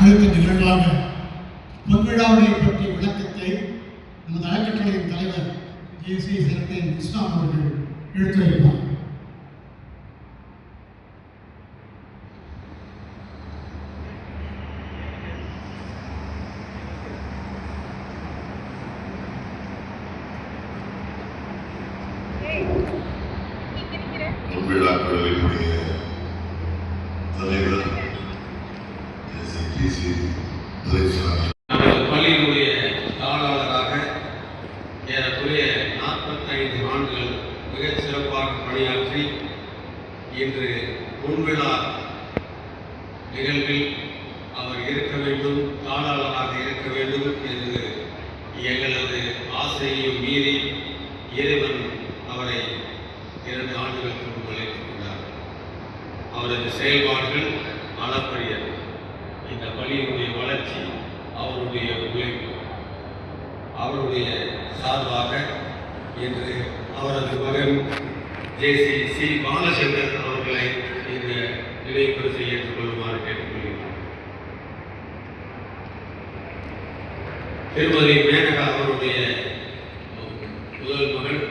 அடுத்த நிகழ்வாக பொன்விழாவினை பற்றிய விளக்கத்தை நமது அறக்கட்டளையின் தலைவர் ஜே.சி. செல்வன் இஸ்லாம் அவர்கள் எடுத்துரைப்பார். பொன்விழா கழகத்தினுடைய தலைவர் பள்ளியினுடைய தாளாளராக ஏறக்குறைய 45 ஆண்டுகள் மிகச் சிறப்பாக பணியாற்றி இன்று பொன்விழா நிகழ்வில் அவர் இருக்க வேண்டும், தாளாளராக இருக்க வேண்டும் என்று எங்களது ஆசையையும் மீறி இறைவன் அவரை 2 ஆண்டுகளுக்கு முன் அழைத்துக் கொண்டார். அவரது செயல்பாடுகள் அளப்பரியது. இந்த பள்ளியினுடைய வளர்ச்சி அவருடைய உழைப்பு, அவருடைய சார்பாக இன்று அவரது மகன் ஜே.சி. பாலச்சந்தர் அவர்களை இந்த நினைவுபரிசை ஏற்றுக்கொள்ளுமாறு கேட்டுக்கொள்கிறோம். திருமதி மேனகா அவருடைய முதல் மகள்